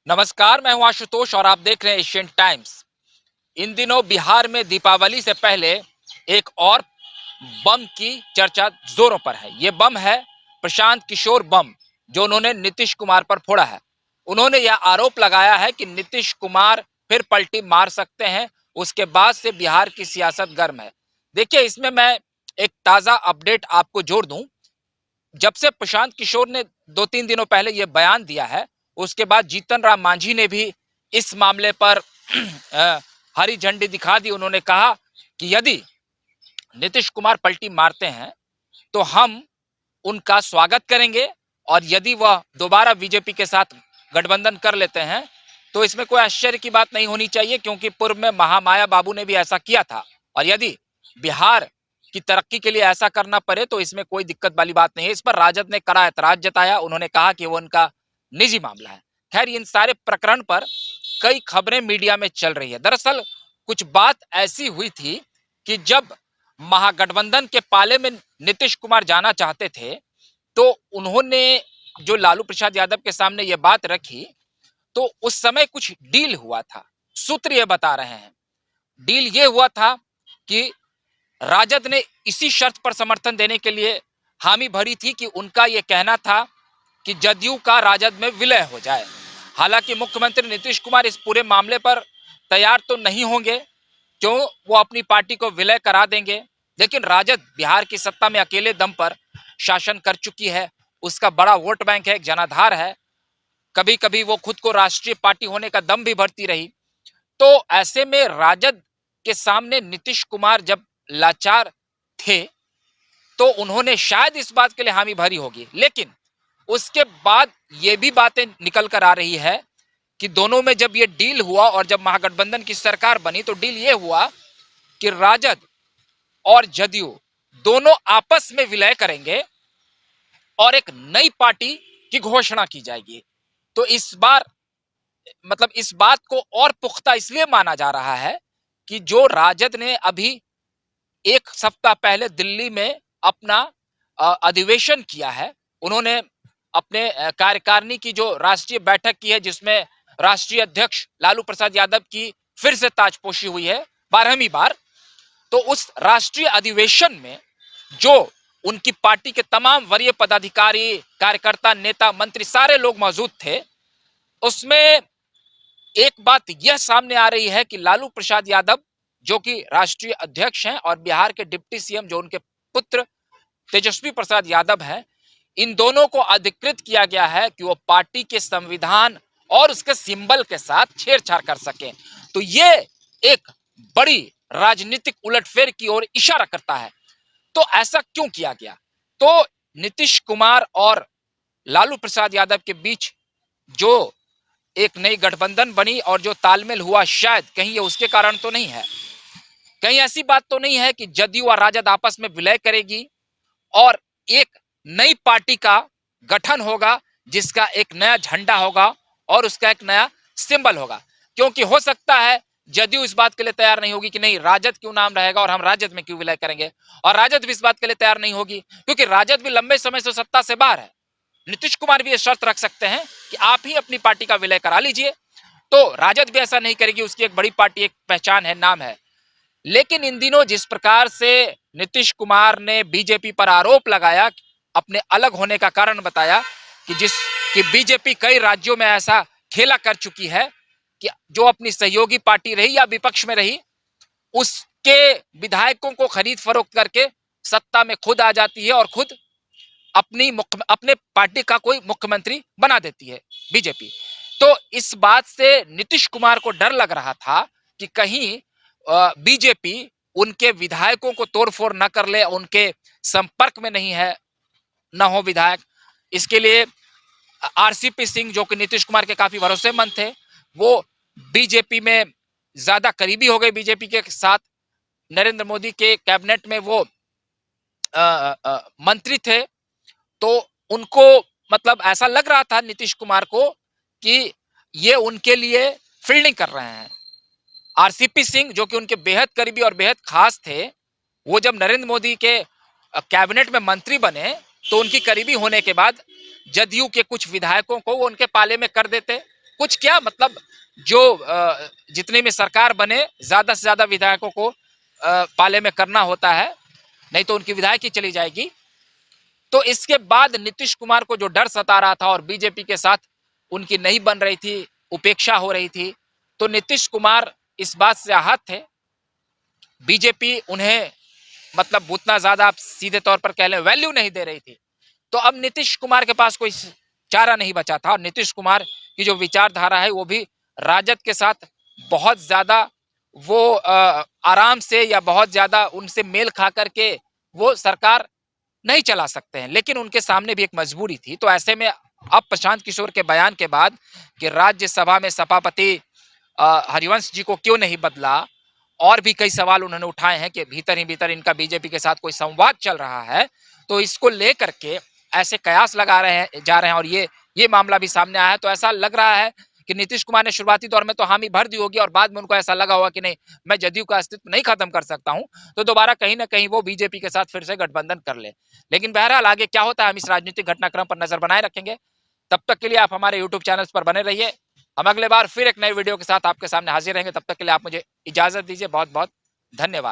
नमस्कार, मैं हूं आशुतोष और आप देख रहे हैं एशियन टाइम्स। इन दिनों बिहार में दीपावली से पहले एक और बम की चर्चा जोरों पर है। ये बम है प्रशांत किशोर बम, जो उन्होंने नीतीश कुमार पर फोड़ा है। उन्होंने यह आरोप लगाया है कि नीतीश कुमार फिर पलटी मार सकते हैं। उसके बाद से बिहार की सियासत गर्म है। देखिए, इसमें मैं एक ताजा अपडेट आपको जोड़ दूं। जब से प्रशांत किशोर ने 2-3 दिनों पहले यह बयान दिया है, उसके बाद जीतन राम मांझी ने भी इस मामले पर हरी झंडी दिखा दी। उन्होंने कहा कि यदि नीतीश कुमार पलटी मारते हैं तो हम उनका स्वागत करेंगे, और यदि वह दोबारा बीजेपी के साथ गठबंधन कर लेते हैं तो इसमें कोई आश्चर्य की बात नहीं होनी चाहिए, क्योंकि पूर्व में महामाया बाबू ने भी ऐसा किया था। और यदि बिहार की तरक्की के लिए ऐसा करना पड़े तो इसमें कोई दिक्कत वाली बात नहीं है। इस पर राजद ने कड़ा ऐतराज जताया। उन्होंने कहा कि वो उनका निजी मामला है। खैर, इन सारे प्रकरण पर कई खबरें मीडिया में चल रही है। दरअसल कुछ बात ऐसी हुई थी कि जब महागठबंधन के पाले में नीतीश कुमार जाना चाहते थे तो उन्होंने जो लालू प्रसाद यादव के सामने ये बात रखी, तो उस समय कुछ डील हुआ था। सूत्र ये बता रहे हैं, डील ये हुआ था कि राजद ने इसी शर्त पर समर्थन देने के लिए हामी भरी थी कि उनका यह कहना था कि जदयू का राजद में विलय हो जाए। हालांकि मुख्यमंत्री नीतीश कुमार इस पूरे मामले पर तैयार तो नहीं होंगे, क्यों वो अपनी पार्टी को विलय करा देंगे। लेकिन राजद बिहार की सत्ता में अकेले दम पर शासन कर चुकी है। उसका बड़ा वोट बैंक है, जनाधार है। कभी कभी वो खुद को राष्ट्रीय पार्टी होने का दम भी भरती रही। तो ऐसे में राजद के सामने नीतीश कुमार जब लाचार थे तो उन्होंने शायद इस बात के लिए हामी भरी होगी। लेकिन उसके बाद ये भी बातें निकल कर आ रही है कि दोनों में जब ये डील हुआ और जब महागठबंधन की सरकार बनी तो डील ये हुआ कि राजद और जदयू दोनों आपस में विलय करेंगे और एक नई पार्टी की घोषणा की जाएगी। तो इस बार मतलब इस बात को और पुख्ता इसलिए माना जा रहा है कि जो राजद ने अभी एक सप्ताह पहले दिल्ली में अपना अधिवेशन किया है, उन्होंने अपने कार्यकारिणी की जो राष्ट्रीय बैठक की है, जिसमें राष्ट्रीय अध्यक्ष लालू प्रसाद यादव की फिर से ताजपोशी हुई है 12वीं बार। तो उस राष्ट्रीय अधिवेशन में जो उनकी पार्टी के तमाम वरीय पदाधिकारी, कार्यकर्ता, नेता, मंत्री सारे लोग मौजूद थे, उसमें एक बात यह सामने आ रही है कि लालू प्रसाद यादव जो कि राष्ट्रीय अध्यक्ष हैं और बिहार के डिप्टी सीएम जो उनके पुत्र तेजस्वी प्रसाद यादव हैं, इन दोनों को अधिकृत किया गया है कि वो पार्टी के संविधान और उसके सिंबल के साथ छेड़छाड़ कर सके। तो ये एक बड़ी राजनीतिक उलटफेर की ओर इशारा करता है। तो ऐसा क्यों किया गया? तो नीतीश कुमार और लालू प्रसाद यादव के बीच जो एक नई गठबंधन बनी और जो तालमेल हुआ, शायद कहीं ये उसके कारण तो नहीं है। कहीं ऐसी बात तो नहीं है कि जदयू और राजद आपस में विलय करेगी और एक नई पार्टी का गठन होगा, जिसका एक नया झंडा होगा और उसका एक नया सिंबल होगा। क्योंकि हो सकता है जदयू इस बात के लिए तैयार नहीं होगी कि नहीं, राजद क्यों नाम रहेगा और हम राजद में क्यों विलय करेंगे, और राजद भी इस बात के लिए तैयार नहीं होगी क्योंकि राजद भी लंबे समय से सत्ता से बाहर है। नीतीश कुमार भी ये शर्त रख सकते हैं कि आप ही अपनी पार्टी का विलय करा लीजिए। तो राजद भी ऐसा नहीं करेगी, उसकी एक बड़ी पार्टी, एक पहचान है, नाम है। लेकिन इन दिनों जिस प्रकार से नीतीश कुमार ने बीजेपी पर आरोप लगाया, अपने अलग होने का कारण बताया कि बीजेपी कई राज्यों में ऐसा खेला कर चुकी है कि जो अपनी सहयोगी पार्टी रही या विपक्ष में रही, उसके विधायकों को खरीद फरोख्त करके सत्ता में खुद आ जाती है और खुद अपने पार्टी का कोई मुख्यमंत्री बना देती है बीजेपी। तो इस बात से नीतीश कुमार को डर लग रहा था कि कहीं बीजेपी उनके विधायकों को तोड़फोड़ न कर ले, उनके संपर्क में नहीं है, न हो विधायक। इसके लिए आरसीपी सिंह जो कि नीतीश कुमार के काफी भरोसेमंद थे, वो बीजेपी में ज्यादा करीबी हो गए बीजेपी के साथ। नरेंद्र मोदी के कैबिनेट में वो मंत्री थे। तो उनको मतलब ऐसा लग रहा था नीतीश कुमार को कि ये उनके लिए फील्डिंग कर रहे हैं। आरसीपी सिंह जो कि उनके बेहद करीबी और बेहद खास थे, वो जब नरेंद्र मोदी के कैबिनेट में मंत्री बने तो उनकी करीबी होने के बाद जदयू के कुछ विधायकों को वो उनके पाले में कर देते, कुछ क्या मतलब जो जितने में सरकार बने ज्यादा से ज्यादा विधायकों को पाले में करना होता है, नहीं तो उनकी विधायक ही चली जाएगी। तो इसके बाद नीतीश कुमार को जो डर सता रहा था और बीजेपी के साथ उनकी नहीं बन रही थी, उपेक्षा हो रही थी, तो नीतीश कुमार इस बात से आहत थे। बीजेपी उन्हें मतलब उतना ज्यादा आप सीधे तौर पर कह लें वैल्यू नहीं दे रही थी। तो अब नीतीश कुमार के पास कोई चारा नहीं बचा था और नीतीश कुमार की जो विचारधारा है वो भी राजद के साथ बहुत ज्यादा वो आराम से या बहुत ज्यादा उनसे मेल खा करके वो सरकार नहीं चला सकते हैं, लेकिन उनके सामने भी एक मजबूरी थी। तो ऐसे में अब प्रशांत किशोर के बयान के बाद कि राज्यसभा में सभापति हरिवंश जी को क्यों नहीं बदला, और भी कई सवाल उन्होंने उठाए हैं कि भीतर ही भीतर इनका बीजेपी के साथ कोई संवाद चल रहा है, तो इसको लेकर के ऐसे कयास लगा रहे हैं जा रहे हैं और ये मामला भी सामने आया है। तो ऐसा लग रहा है कि नीतीश कुमार ने शुरुआती दौर में तो हामी भर दी होगी और बाद में उनको ऐसा लगा होगा कि नहीं, मैं जदयू का अस्तित्व नहीं खत्म कर सकता हूं, तो दोबारा कहीं ना कहीं वो बीजेपी के साथ फिर से गठबंधन कर ले। लेकिन बहरहाल आगे क्या होता है हम इस राजनीतिक घटनाक्रम पर नजर बनाए रखेंगे। तब तक के लिए आप हमारे यूट्यूब चैनल पर बने रहिए। हम अगले बार फिर एक नई वीडियो के साथ आपके सामने हाजिर रहेंगे। तब तक के लिए आप मुझे इजाजत दीजिए। बहुत बहुत धन्यवाद।